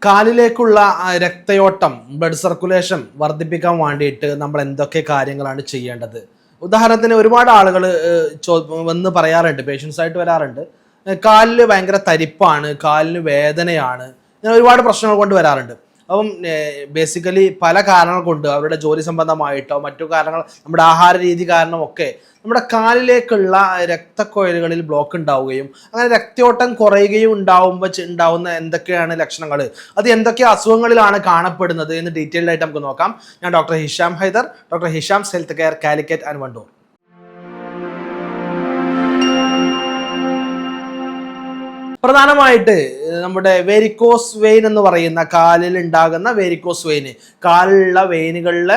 കാലിലേക്കുള്ള രക്തയോട്ടം blood circulation വർദ്ധിപ്പിക്കാൻ വേണ്ടിയിട്ട് നമ്മൾ എന്തൊക്കെ കാര്യങ്ങളാണ് ചെയ്യേണ്ടത്? ഉദാഹരണത്തിന് ഒരുപാട് ആളുകൾ വന്ന് പറയാറുണ്ട്, പേഷ്യൻസ് ആയിട്ട് വരാറുണ്ട്, കാലിൽ ഭയങ്കര തരിപ്പാണ്, കാലിന് വേദനയാണ്, ഇങ്ങനെ ഒരുപാട് പ്രശ്നങ്ങൾ കൊണ്ട് വരാറുണ്ട്. അപ്പം ബേസിക്കലി പല കാരണങ്ങൾ കൊണ്ട് അവരുടെ ജോലി സംബന്ധമായിട്ടോ മറ്റു കാരണങ്ങൾ, നമ്മുടെ ആഹാര രീതി കാരണമൊക്കെ നമ്മുടെ കാലിലേക്കുള്ള രക്തക്കൊഴലുകളിൽ ബ്ലോക്ക് ഉണ്ടാവുകയും അങ്ങനെ രക്തയോട്ടം കുറയുകയും ഉണ്ടാവുന്ന എന്തൊക്കെയാണ് ലക്ഷണങ്ങൾ, അത് എന്തൊക്കെ അസുഖങ്ങളിലാണ് കാണപ്പെടുന്നത് എന്ന് ഡീറ്റെയിൽഡ് ആയിട്ട് നമുക്ക് നോക്കാം. ഞാൻ doctor Hisham Haidar, doctor Hisham's health care, Calicut and Wandoor. പ്രധാനമായിട്ട് നമ്മുടെ വെരിക്കോസ് വെയിൻ എന്ന് പറയുന്ന, കാലിൽ ഉണ്ടാകുന്ന വെരിക്കോസ് വെയിന്, കാലിലുള്ള വെയിനുകളിലെ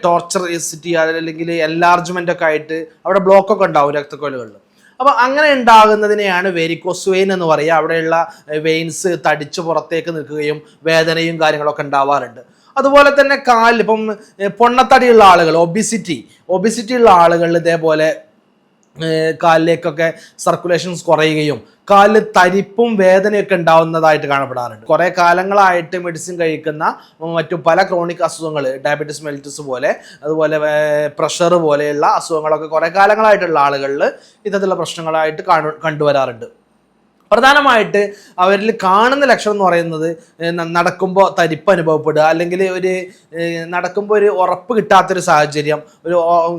ടോർച്ചറിസിറ്റി അല്ലെങ്കിൽ എൻലാർജ്മെന്റ് ഒക്കെ ആയിട്ട് അവിടെ ബ്ലോക്ക് ഒക്കെ ഉണ്ടാവും രക്തക്കൊഴലുകളിൽ. അപ്പോൾ അങ്ങനെ ഉണ്ടാകുന്നതിനെയാണ് വെരിക്കോസ് വെയിൻ എന്ന് പറയുക. അവിടെയുള്ള വെയിൻസ് തടിച്ച് പുറത്തേക്ക് നിൽക്കുകയും വേദനയും കാര്യങ്ങളൊക്കെ ഉണ്ടാവാറുണ്ട്. അതുപോലെ തന്നെ കാലിൽ ഇപ്പം പൊണ്ണത്തടിയുള്ള ആളുകൾ, ഒബിസിറ്റി ഉള്ള ആളുകളിൽ ഇതേപോലെ കാലിലേക്കൊക്കെ സർക്കുലേഷൻസ് കുറയുകയും കാലിൽ തരിപ്പും വേദനയൊക്കെ ഉണ്ടാവുന്നതായിട്ട് കാണപ്പെടാറുണ്ട്. കുറേ കാലങ്ങളായിട്ട് മെഡിസിൻ കഴിക്കുന്ന മറ്റു പല ക്രോണിക് അസുഖങ്ങൾ, ഡയബറ്റീസ് മെലിറ്റസ് പോലെ, അതുപോലെ പ്രഷർ പോലെയുള്ള അസുഖങ്ങളൊക്കെ കുറേ കാലങ്ങളായിട്ടുള്ള ആളുകളിൽ ഇത്തരത്തിലുള്ള പ്രശ്നങ്ങളായിട്ട് കണ്ടുവരാറുണ്ട്. പ്രധാനമായിട്ട് അവരിൽ കാണുന്ന ലക്ഷണം എന്ന് പറയുന്നത് നടക്കുമ്പോൾ തരിപ്പ് അനുഭവപ്പെടുക, അല്ലെങ്കിൽ നടക്കുമ്പോൾ ഒരു ഉറപ്പ് കിട്ടാത്തൊരു സാഹചര്യം,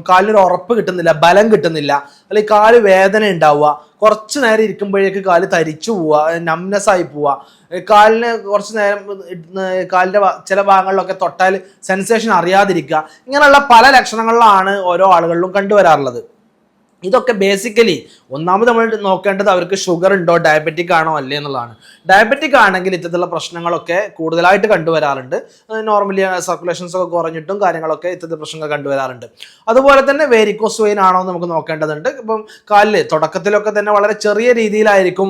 കാലിനൊരു ഉറപ്പ് കിട്ടുന്നില്ല, ബലം കിട്ടുന്നില്ല, അല്ലെങ്കിൽ കാല് വേദന ഉണ്ടാവുക, കുറച്ച് നേരം ഇരിക്കുമ്പോഴേക്ക് കാല് തരിച്ചു പോവുക, നംനെസ് ആയി പോവുക, കാലിന് കുറച്ച് നേരം കാലിൻ്റെ ചില ഭാഗങ്ങളിലൊക്കെ തൊട്ടാൽ സെൻസേഷൻ അറിയാതിരിക്കുക, ഇങ്ങനെയുള്ള പല ലക്ഷണങ്ങളിലാണ് ഓരോ ആളുകളിലും കണ്ടുവരാറുള്ളത്. ഇതൊക്കെ ബേസിക്കലി ഒന്നാമത് നമ്മൾ നോക്കേണ്ടത് അവർക്ക് ഷുഗർ ഉണ്ടോ, ഡയബറ്റിക് ആണോ അല്ലേ എന്നുള്ളതാണ്. ഡയബറ്റിക് ആണെങ്കിൽ ഇത്തരത്തിലുള്ള പ്രശ്നങ്ങളൊക്കെ കൂടുതലായിട്ട് കണ്ടുവരാറുണ്ട്. നോർമലി സർക്കുലേഷൻസ് ഒക്കെ കുറഞ്ഞിട്ടും കാര്യങ്ങളൊക്കെ ഇത്തരത്തിലുള്ള പ്രശ്നങ്ങൾ കണ്ടുവരാറുണ്ട്. അതുപോലെ തന്നെ വേരിക്കോസ് വെയിൻ ആണോ എന്ന് നമുക്ക് നോക്കേണ്ടതുണ്ട്. ഇപ്പം കാലിൽ തുടക്കത്തിലൊക്കെ തന്നെ വളരെ ചെറിയ രീതിയിലായിരിക്കും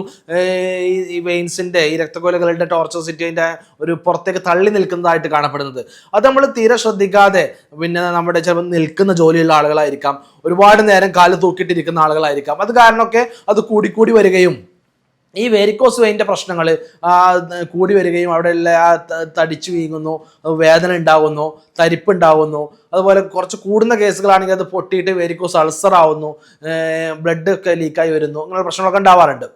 ഈ വെയിൻസിൻ്റെ, ഈ രക്തക്കൊഴലുകളുടെ ടോർച്ചോസിറ്റിൻ്റെ ഒരു പുറത്തേക്ക് തള്ളി നിൽക്കുന്നതായിട്ട് കാണപ്പെടുന്നത്. അത് നമ്മൾ തീരെ ശ്രദ്ധിക്കാതെ പിന്നെ നമ്മുടെ ചിലപ്പോൾ നിൽക്കുന്ന ജോലിയുള്ള ആളുകളായിരിക്കാം, ഒരുപാട് നേരം കാല് തൂക്കിയിട്ടിരിക്കുന്ന ആളുകളായിരിക്കാം. അത് കാരണമൊക്കെ അത് കൂടിക്കൂടി വരികയും ഈ വെരിക്കോസ് വെയിൻ്റെ പ്രശ്നങ്ങൾ കൂടി വരികയും അവിടെയുള്ള തടിച്ചു വീങ്ങുന്നു, വേദന ഉണ്ടാകുന്നു, തരിപ്പ് ഉണ്ടാകുന്നു. അതുപോലെ കുറച്ച് കൂടുന്ന കേസുകളാണെങ്കിൽ അത് പൊട്ടിയിട്ട് വെരിക്കോസ് അൾസർ ആവുന്നു, ബ്ലഡ് ഒക്കെ ലീക്കായി വരുന്നു, അങ്ങനെയുള്ള പ്രശ്നങ്ങളൊക്കെ ഉണ്ടാവാറുണ്ട്.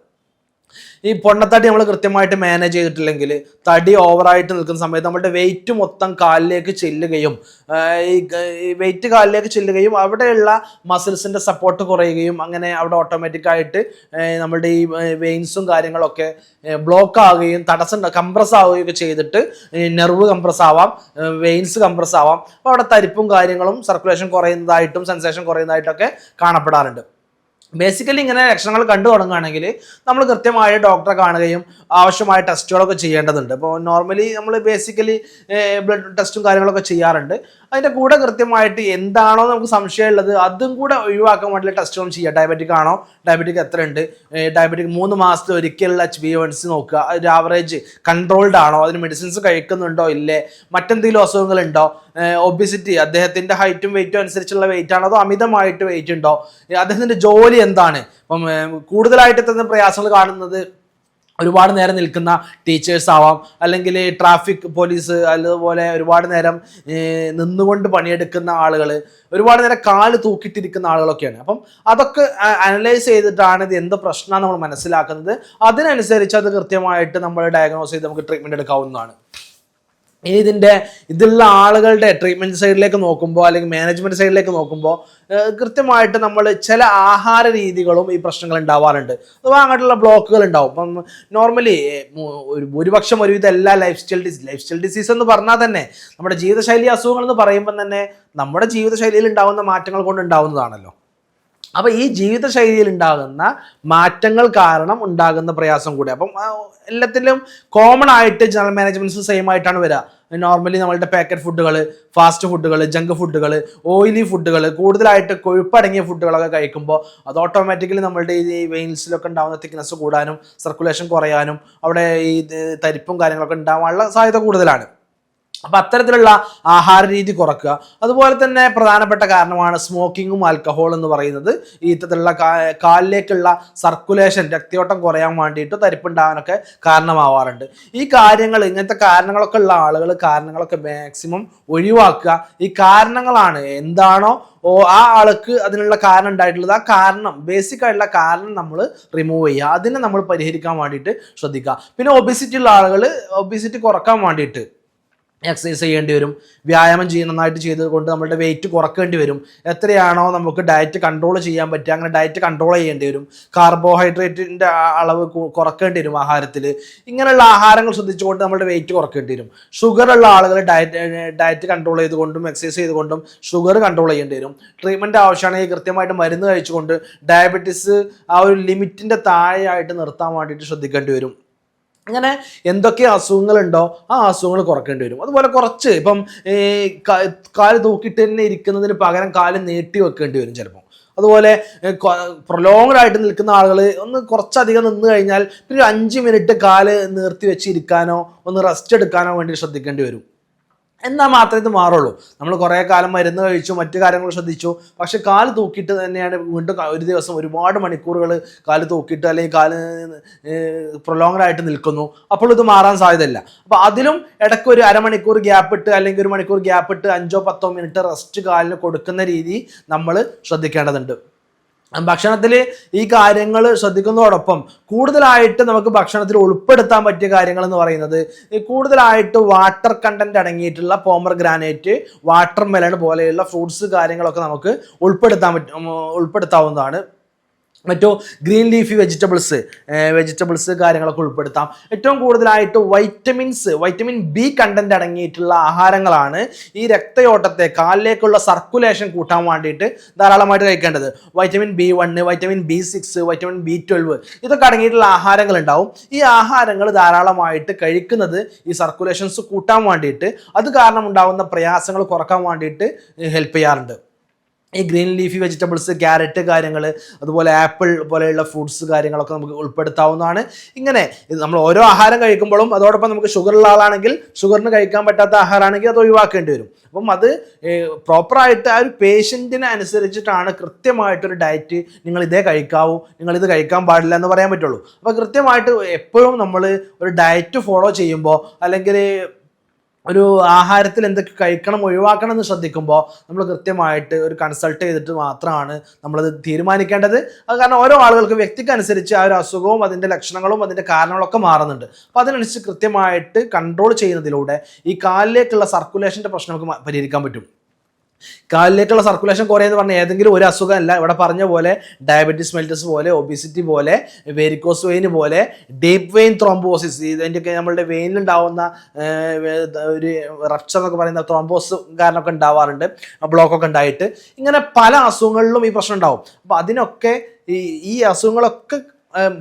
ഈ പൊണ്ണത്തടി നമ്മൾ കൃത്യമായിട്ട് മാനേജ് ചെയ്തിട്ടില്ലെങ്കിൽ, തടി ഓവറായിട്ട് നിൽക്കുന്ന സമയത്ത് നമ്മുടെ വെയിറ്റ് മൊത്തം കാലിലേക്ക് ചെല്ലുകയും വെയിറ്റ് കാലിലേക്ക് ചെല്ലുകയും അവിടെയുള്ള മസിൽസിൻ്റെ സപ്പോർട്ട് കുറയുകയും അങ്ങനെ അവിടെ ഓട്ടോമാറ്റിക്കായിട്ട് നമ്മളുടെ ഈ വെയിൻസും കാര്യങ്ങളൊക്കെ ബ്ലോക്ക് ആവുകയും കംപ്രസ് ആവുകയും ഒക്കെ ചെയ്തിട്ട് നെർവ് കംപ്രസ് ആവാം, വെയിൻസ് കംപ്രസ് ആവാം. അപ്പോൾ അവിടെ തരിപ്പും കാര്യങ്ങളും സർക്കുലേഷൻ കുറയുന്നതായിട്ടും സെൻസേഷൻ കുറയുന്നതായിട്ടൊക്കെ കാണപ്പെടാറുണ്ട്. ബേസിക്കലി ഇങ്ങനെ ലക്ഷണങ്ങൾ കണ്ടു തുടങ്ങുകയാണെങ്കിൽ നമ്മൾ കൃത്യമായ ഡോക്ടറെ കാണുകയും ആവശ്യമായ ടെസ്റ്റുകളൊക്കെ ചെയ്യേണ്ടതുണ്ട്. ഇപ്പോൾ നോർമലി നമ്മൾ ബേസിക്കലി ബ്ലഡ് ടെസ്റ്റും കാര്യങ്ങളൊക്കെ ചെയ്യാറുണ്ട്. അതിൻ്റെ കൂടെ കൃത്യമായിട്ട് എന്താണോ നമുക്ക് സംശയമുള്ളത് അതും കൂടെ ഒഴിവാക്കാൻ വേണ്ടിയുള്ള ടെസ്റ്റുകളും ചെയ്യുക. ഡയബറ്റിക് ആണോ, ഡയബറ്റിക് എത്ര ഉണ്ട്, ഡയബറ്റിക് 3 മാസത്തിൽ ഒരിക്കലുള്ള HbA1c നോക്കുക, ഒരു ആവറേജ് കൺട്രോൾഡ് ആണോ, അതിന് മെഡിസിൻസ് കഴിക്കുന്നുണ്ടോ ഇല്ലേ, മറ്റെന്തെങ്കിലും അസുഖങ്ങളുണ്ടോ, ഒബിസിറ്റി, അദ്ദേഹത്തിൻ്റെ ഹൈറ്റും വെയിറ്റും അനുസരിച്ചുള്ള വെയിറ്റ് ആണോ അതോ അമിതമായിട്ട് വെയിറ്റ് ഉണ്ടോ, അദ്ദേഹത്തിൻ്റെ ജോലി എന്താണ്. ഇപ്പം കൂടുതലായിട്ട് തന്നെ പ്രയാസങ്ങൾ കാണുന്നത് ഒരുപാട് നേരം നിൽക്കുന്ന ടീച്ചേഴ്സ് ആവാം, അല്ലെങ്കിൽ ട്രാഫിക് പോലീസ്, അതുപോലെ ഒരുപാട് നേരം നിന്നുകൊണ്ട് പണിയെടുക്കുന്ന ആളുകൾ, ഒരുപാട് നേരം കാല് തൂക്കിയിട്ടിരിക്കുന്ന ആളുകളൊക്കെയാണ്. അപ്പം അതൊക്കെ അനലൈസ് ചെയ്തിട്ടാണ് ഇത് എന്ത് പ്രശ്നമാണ് നമ്മൾ മനസ്സിലാക്കുന്നത്. അതിനനുസരിച്ച് അത് കൃത്യമായിട്ട് നമ്മൾ ഡയഗ്നോസ് ചെയ്ത് നമുക്ക് ട്രീറ്റ്മെൻറ്റ് എടുക്കാവുന്നതാണ്. ഇതിലുള്ള ആളുകളുടെ ട്രീറ്റ്മെൻറ്റ് സൈഡിലേക്ക് നോക്കുമ്പോൾ, അല്ലെങ്കിൽ മാനേജ്മെൻറ്റ് സൈഡിലേക്ക് നോക്കുമ്പോൾ കൃത്യമായിട്ട് നമ്മൾ ചില ആഹാര രീതികളും ഈ പ്രശ്നങ്ങൾ ഉണ്ടാവാറുണ്ട്. അഥവാ അങ്ങോട്ടുള്ള ബ്ലോക്കുകൾ ഉണ്ടാവും. ഇപ്പം നോർമലി ഭൂരിപക്ഷം ഒരുവിധം എല്ലാ ലൈഫ് സ്റ്റൈൽ ഡിസീസ് എന്ന് പറഞ്ഞാൽ തന്നെ നമ്മുടെ ജീവിതശൈലി അസുഖങ്ങൾ എന്ന് പറയുമ്പോൾ തന്നെ നമ്മുടെ ജീവിതശൈലിയിൽ ഉണ്ടാകുന്ന മാറ്റങ്ങൾ കൊണ്ട് ഉണ്ടാവുന്നതാണല്ലോ. അപ്പോൾ ഈ ജീവിതശൈലിയിൽ ഉണ്ടാകുന്ന മാറ്റങ്ങൾ കാരണം ഉണ്ടാകുന്ന പ്രയാസം കൂടി. അപ്പം എല്ലാത്തിലും കോമൺ ആയിട്ട് ജനറൽ മാനേജ്മെൻറ്റ്സ് സെയിം ആയിട്ടാണ് വരിക. നോർമലി നമ്മളുടെ പാക്കറ്റ് ഫുഡുകൾ, ഫാസ്റ്റ് ഫുഡുകൾ, ജങ്ക് ഫുഡുകൾ, ഓയിലി ഫുഡുകൾ, കൂടുതലായിട്ട് കൊഴുപ്പടങ്ങിയ ഫുഡുകളൊക്കെ കഴിക്കുമ്പോൾ അത് ഓട്ടോമാറ്റിക്കലി നമ്മളുടെ ഈ വെയിൻസിലൊക്കെ ഉണ്ടാകുന്ന തിക്നെസ് കൂടാനും സർക്കുലേഷൻ കുറയാനും അവിടെ ഈ തരിപ്പും കാര്യങ്ങളൊക്കെ ഉണ്ടാകാനുള്ള സാധ്യത കൂടുതലാണ്. അപ്പം അത്തരത്തിലുള്ള ആഹാര രീതി കുറയ്ക്കുക. അതുപോലെ തന്നെ പ്രധാനപ്പെട്ട കാരണമാണ് സ്മോക്കിങ്ങും ആൽക്കഹോൾ എന്ന് പറയുന്നത്. ഈ ഇത്തരത്തിലുള്ള കാലിലേക്കുള്ള സർക്കുലേഷൻ, രക്തയോട്ടം കുറയാൻ വേണ്ടിയിട്ട് തരിപ്പുണ്ടാകാനൊക്കെ കാരണമാവാറുണ്ട്. ഈ കാര്യങ്ങൾ, ഇങ്ങനത്തെ കാരണങ്ങളൊക്കെ ഉള്ള ആളുകൾ കാരണങ്ങളൊക്കെ മാക്സിമം ഒഴിവാക്കുക. ഈ കാരണങ്ങളാണ് എന്താണോ ആ ആൾക്ക് അതിനുള്ള കാരണം ഉണ്ടായിട്ടുള്ളത്, ആ കാരണം, ബേസിക് ആയിട്ടുള്ള കാരണം നമ്മൾ റിമൂവ് ചെയ്യുക, അതിനെ നമ്മൾ പരിഹരിക്കാൻ വേണ്ടിയിട്ട് ശ്രദ്ധിക്കുക. പിന്നെ ഒബിസിറ്റി ഉള്ള ആളുകൾ ഒബിസിറ്റി കുറക്കാൻ വേണ്ടിയിട്ട് എക്സസൈസ് ചെയ്യേണ്ടി വരും, വ്യായാമം നന്നായിട്ട് ചെയ്തുകൊണ്ട് നമ്മളുടെ വെയിറ്റ് കുറക്കേണ്ടി വരും. എത്രയാണോ നമുക്ക് ഡയറ്റ് കൺട്രോൾ ചെയ്യാൻ പറ്റുക അങ്ങനെ ഡയറ്റ് കൺട്രോൾ ചെയ്യേണ്ടി വരും. കാർബോഹൈഡ്രേറ്റിൻ്റെ അളവ് കുറക്കേണ്ടി വരും ആഹാരത്തിൽ. ഇങ്ങനെയുള്ള ആഹാരങ്ങൾ ശ്രദ്ധിച്ചുകൊണ്ട് നമ്മുടെ വെയിറ്റ് കുറക്കേണ്ടി വരും. ഷുഗറുള്ള ആളുകൾ ഡയറ്റ് കൺട്രോൾ ചെയ്തുകൊണ്ടും എക്സസൈസ് ചെയ്തുകൊണ്ടും ഷുഗർ കൺട്രോൾ ചെയ്യേണ്ടി വരും. ട്രീറ്റ്മെൻറ്റ് ആവശ്യമാണെങ്കിൽ കൃത്യമായിട്ട് മരുന്ന് കഴിച്ചുകൊണ്ട് ഡയബറ്റീസ് ആ ഒരു ലിമിറ്റിൻ്റെ താഴെയായിട്ട് നിർത്താൻ വേണ്ടിയിട്ട് ശ്രദ്ധിക്കേണ്ടി വരും. അങ്ങനെ എന്തൊക്കെ അസുഖങ്ങളുണ്ടോ ആ അസുഖങ്ങൾ കുറക്കേണ്ടി വരും. അതുപോലെ കുറച്ച് ഇപ്പം കാല് തൂക്കിയിട്ട് തന്നെ ഇരിക്കുന്നതിന് പകരം കാല് നീട്ടി വെക്കേണ്ടി വരും ചിലപ്പോൾ. അതുപോലെ പ്രൊലോങ്ഡ് ആയിട്ട് നിൽക്കുന്ന ആളുകൾ ഒന്ന് കുറച്ചധികം നിന്ന് കഴിഞ്ഞാൽ പിന്നെ 5 മിനിറ്റ് കാല് നീർത്തി വെച്ച് ഇരിക്കാനോ ഒന്ന് റെസ്റ്റ് എടുക്കാനോ വേണ്ടി ശ്രദ്ധിക്കേണ്ടി വരും. എന്നാൽ മാത്രമേ ഇത് മാറുള്ളൂ. നമ്മൾ കുറേ കാലം മരുന്ന് കഴിച്ചു, മറ്റു കാര്യങ്ങൾ ശ്രദ്ധിച്ചു, പക്ഷെ കാല് തൂക്കിയിട്ട് തന്നെയാണ് വീണ്ടും ഒരു ദിവസം ഒരുപാട് മണിക്കൂറുകൾ കാല് തൂക്കിയിട്ട് അല്ലെങ്കിൽ കാല് പ്രൊലോങ്ഡ് ആയിട്ട് നിൽക്കുന്നു. അപ്പോൾ ഇത് മാറാൻ സാധ്യതയില്ല. അപ്പോൾ അതിലും ഇടയ്ക്ക് ഒരു അരമണിക്കൂർ ഗ്യാപ്പ് ഇട്ട് അല്ലെങ്കിൽ 1 മണിക്കൂർ ഗ്യാപ്പ് ഇട്ട് 5-10 മിനിറ്റ് റെസ്റ്റ് കാലിന് കൊടുക്കുന്ന രീതി നമ്മൾ ശ്രദ്ധിക്കേണ്ടതുണ്ട്. ഭക്ഷണത്തിൽ ഈ കാര്യങ്ങൾ ശ്രദ്ധിക്കുന്നതോടൊപ്പം കൂടുതലായിട്ട് നമുക്ക് ഭക്ഷണത്തിൽ ഉൾപ്പെടുത്താൻ പറ്റിയ കാര്യങ്ങൾ എന്ന് പറയുന്നത് കൂടുതലായിട്ട് വാട്ടർ കണ്ടന്റ് അടങ്ങിയിട്ടുള്ള പോമർഗ്രാനൈറ്റ്, വാട്ടർ മെലൺ പോലെയുള്ള ഫ്രൂട്ട്സ് കാര്യങ്ങളൊക്കെ നമുക്ക് ഉൾപ്പെടുത്താവുന്നതാണ്. മറ്റു ഗ്രീൻ ലീഫി വെജിറ്റബിൾസ് കാര്യങ്ങളൊക്കെ ഉൾപ്പെടുത്താം. ഏറ്റവും കൂടുതലായിട്ട് വൈറ്റമിൻ ബി കണ്ടന്റ് അടങ്ങിയിട്ടുള്ള ആഹാരങ്ങളാണ് ഈ രക്തയോട്ടത്തെ, കാലിലേക്കുള്ള സർക്കുലേഷൻ കൂട്ടാൻ വേണ്ടിയിട്ട് ധാരാളമായിട്ട് കഴിക്കേണ്ടത്. Vitamin B1, vitamin B6, vitamin B12 ഇതൊക്കെ അടങ്ങിയിട്ടുള്ള ആഹാരങ്ങൾ ഉണ്ടാവും. ഈ ആഹാരങ്ങൾ ധാരാളമായിട്ട് കഴിക്കുന്നത് ഈ സർക്കുലേഷൻസ് കൂട്ടാൻ വേണ്ടിയിട്ട്, അത് കാരണം ഉണ്ടാകുന്ന പ്രയാസങ്ങൾ കുറക്കാൻ വേണ്ടിയിട്ട് ഹെൽപ്പ് ചെയ്യാറുണ്ട്. ഈ ഗ്രീൻ ലീഫി വെജിറ്റബിൾസ്, ക്യാരറ്റ് കാര്യങ്ങൾ, അതുപോലെ ആപ്പിൾ പോലെയുള്ള ഫ്രൂട്ട്സ് കാര്യങ്ങളൊക്കെ നമുക്ക് ഉൾപ്പെടുത്താവുന്നതാണ്. ഇങ്ങനെ നമ്മൾ ഓരോ ആഹാരം കഴിക്കുമ്പോഴും അതോടൊപ്പം നമുക്ക് ഷുഗറുള്ള ആളാണെങ്കിൽ ഷുഗറിന് കഴിക്കാൻ പറ്റാത്ത ആഹാരമാണെങ്കിൽ അത് ഒഴിവാക്കേണ്ടി വരും. അപ്പം അത് പ്രോപ്പറായിട്ട് ആ ഒരു പേഷ്യൻറ്റിനെ അനുസരിച്ചിട്ടാണ് കൃത്യമായിട്ടൊരു ഡയറ്റ്, നിങ്ങൾ ഇതേ കഴിക്കാവൂ, നിങ്ങളിത് കഴിക്കാൻ പാടില്ല എന്ന് പറയാൻ പറ്റുള്ളൂ. അപ്പോൾ കൃത്യമായിട്ട് എപ്പോഴും നമ്മൾ ഒരു ഡയറ്റ് ഫോളോ ചെയ്യുമ്പോൾ അല്ലെങ്കിൽ ഒരു ആഹാരത്തിൽ എന്തൊക്കെ കഴിക്കണം ഒഴിവാക്കണം എന്ന് ശ്രദ്ധിക്കുമ്പോൾ നമ്മൾ കൃത്യമായിട്ട് ഒരു കൺസൾട്ട് ചെയ്തിട്ട് മാത്രമാണ് നമ്മളത് തീരുമാനിക്കേണ്ടത്. അത് കാരണം ഓരോ ആളുകൾക്ക് വ്യക്തിക്കനുസരിച്ച് ആ ഒരു അസുഖവും അതിൻ്റെ ലക്ഷണങ്ങളും അതിൻ്റെ കാരണങ്ങളൊക്കെ മാറുന്നുണ്ട്. അപ്പോൾ അതിനനുസരിച്ച് കൃത്യമായിട്ട് കൺട്രോൾ ചെയ്യുന്നതിലൂടെ ഈ കാലിലേക്കുള്ള സർക്കുലേഷൻ്റെ പ്രശ്നം നമുക്ക് പരിഹരിക്കാൻ പറ്റും. കാലിലേക്കുള്ള സർക്കുലേഷൻ കുറയെന്ന് പറഞ്ഞാൽ ഏതെങ്കിലും ഒരു അസുഖമല്ല. ഇവിടെ പറഞ്ഞ പോലെ ഡയബറ്റീസ് മെലിറ്റസ് പോലെ, ഒബിസിറ്റി പോലെ, വെരിക്കോസ് വെയിൻ പോലെ, ഡീപ്പ് വെയിൻ ത്രോംബോസിസ്, ഇതിൻ്റെയൊക്കെ നമ്മളുടെ വെയിനിലുണ്ടാവുന്ന ഒരു റപ്ചർ എന്നൊക്കെ പറയുന്ന ത്രോംബോസ് കാരണമൊക്കെ ഉണ്ടാവാറുണ്ട്, ബ്ലോക്കൊക്കെ ഉണ്ടായിട്ട്. ഇങ്ങനെ പല അസുഖങ്ങളിലും ഈ പ്രശ്നം ഉണ്ടാവും. അപ്പോൾ അതിനൊക്കെ ഈ അസുഖങ്ങളൊക്കെ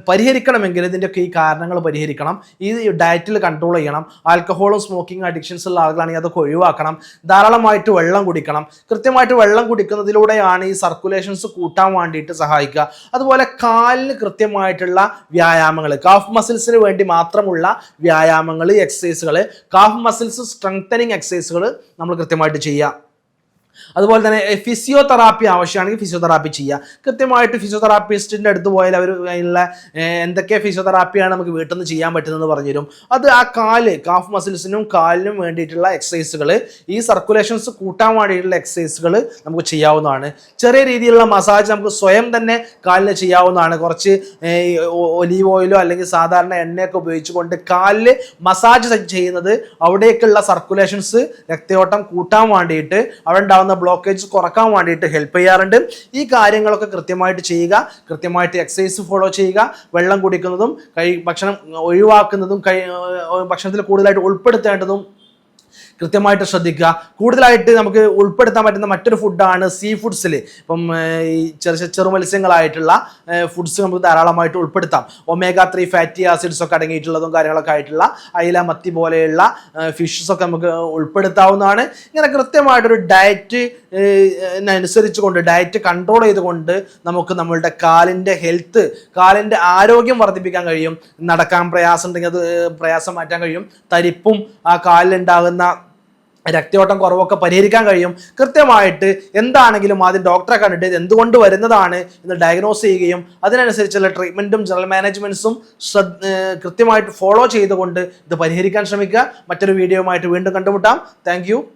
പരിഹരിക്കണമെങ്കിൽ ഇതിൻ്റെയൊക്കെ ഈ കാരണങ്ങൾ പരിഹരിക്കണം. ഈ ഡയറ്റിൽ കൺട്രോൾ ചെയ്യണം. ആൽക്കഹോളും സ്മോക്കിംഗ് അഡിക്ഷൻസ് ഉള്ള ആളുകളാണെങ്കിൽ അതൊക്കെ ഒഴിവാക്കണം. ധാരാളമായിട്ട് വെള്ളം കുടിക്കണം. കൃത്യമായിട്ട് വെള്ളം കുടിക്കുന്നതിലൂടെയാണ് ഈ സർക്കുലേഷൻസ് കൂട്ടാൻ വേണ്ടിയിട്ട് സഹായിക്കുക. അതുപോലെ കാലിന് കൃത്യമായിട്ടുള്ള വ്യായാമങ്ങൾ, കാഫ് മസിൽസിന് വേണ്ടി മാത്രമുള്ള വ്യായാമങ്ങൾ, എക്സസൈസുകൾ, കാഫ് മസിൽസ് സ്ട്രെങ്തനിങ് എക്സസൈസുകൾ നമ്മൾ കൃത്യമായിട്ട് ചെയ്യുക. അതുപോലെ തന്നെ ഫിസിയോതെറാപ്പി ആവശ്യമാണെങ്കിൽ ഫിസിയോതെറാപ്പി ചെയ്യുക. കൃത്യമായിട്ട് ഫിസിയോതെറാപ്പിസ്റ്റിൻ്റെ അടുത്ത് പോയാൽ അവർ അതിനുള്ള എന്തൊക്കെ ഫിസിയോതെറാപ്പിയാണ് നമുക്ക് വീട്ടിൽ നിന്ന് ചെയ്യാൻ പറ്റുന്നതെന്ന് പറഞ്ഞു തരും. അത് ആ കാഫ് മസിൽസിനും കാലിനും വേണ്ടിയിട്ടുള്ള എക്സസൈസുകൾ, ഈ സർക്കുലേഷൻസ് കൂട്ടാൻ വേണ്ടിയിട്ടുള്ള എക്സസൈസുകൾ നമുക്ക് ചെയ്യാവുന്നതാണ്. ചെറിയ രീതിയിലുള്ള മസാജ് നമുക്ക് സ്വയം തന്നെ കാലിന് ചെയ്യാവുന്നതാണ്. കുറച്ച് ഒലീവ് ഓയിലോ അല്ലെങ്കിൽ സാധാരണ എണ്ണയൊക്കെ ഉപയോഗിച്ചുകൊണ്ട് കാലിൽ മസാജ് ചെയ്യുന്നത് അവിടേക്കുള്ള സർക്കുലേഷൻസ്, രക്തയോട്ടം കൂട്ടാൻ വേണ്ടിയിട്ട്, അവിടെ ഉണ്ടാവുന്ന ബ്ലോക്കേജ് കുറക്കാൻ വേണ്ടിയിട്ട് ഹെൽപ്പ് ചെയ്യാറുണ്ട്. ഈ കാര്യങ്ങളൊക്കെ കൃത്യമായിട്ട് ചെയ്യുക. കൃത്യമായിട്ട് എക്സസൈസ് ഫോളോ ചെയ്യുക. വെള്ളം കുടിക്കുന്നതും ഭക്ഷണം ഒഴിവാക്കുന്നതും ഭക്ഷണത്തിൽ കൂടുതലായിട്ട് ഉൾപ്പെടുത്തേണ്ടതും കൃത്യമായിട്ട് ശ്രദ്ധിക്കുക. കൂടുതലായിട്ട് നമുക്ക് ഉൾപ്പെടുത്താൻ പറ്റുന്ന മറ്റൊരു ഫുഡാണ് സീ ഫുഡ്സിൽ. ഇപ്പം ഈ ചെറു മത്സ്യങ്ങളായിട്ടുള്ള ഫുഡ്സ് നമുക്ക് ധാരാളമായിട്ട് ഉൾപ്പെടുത്താം. ഒമേഗ 3 ഫാറ്റി ആസിഡ്സ് ഒക്കെ അടങ്ങിയിട്ടുള്ളതും കാര്യങ്ങളൊക്കെ ആയിട്ടുള്ള അയില, മത്തി പോലെയുള്ള ഫിഷസ് ഒക്കെ നമുക്ക് ഉൾപ്പെടുത്താവുന്നതാണ്. ഇങ്ങനെ കൃത്യമായിട്ടൊരു ഡയറ്റ് അനുസരിച്ചുകൊണ്ട്, ഡയറ്റ് കൺട്രോൾ ചെയ്തുകൊണ്ട് നമുക്ക് നമ്മളുടെ കാലിൻ്റെ ഹെൽത്ത്, കാലിൻ്റെ ആരോഗ്യം വർദ്ധിപ്പിക്കാൻ കഴിയും. നടക്കാൻ പ്രയാസം ഉണ്ടെങ്കിൽ അത് പ്രയാസം മാറ്റാൻ കഴിയും. തരിപ്പും ആ കാലിലുണ്ടാകുന്ന രക്തയോട്ടം കുറവൊക്കെ പരിഹരിക്കാൻ കഴിയും. കൃത്യമായിട്ട് എന്താണെങ്കിലും ആദ്യം ഡോക്ടറെ കണ്ടിട്ട് ഇത് എന്തുകൊണ്ട് വരുന്നതാണ് എന്ന് ഡയഗ്നോസ് ചെയ്യുകയും അതിനനുസരിച്ചുള്ള ട്രീറ്റ്മെൻറ്റും ജനറൽ മാനേജ്മെൻറ്റ്സും കൃത്യമായിട്ട് ഫോളോ ചെയ്തുകൊണ്ട് ഇത് പരിഹരിക്കാൻ ശ്രമിക്കുക. മറ്റൊരു വീഡിയോയുമായിട്ട് വീണ്ടും കണ്ടുമുട്ടാം. താങ്ക്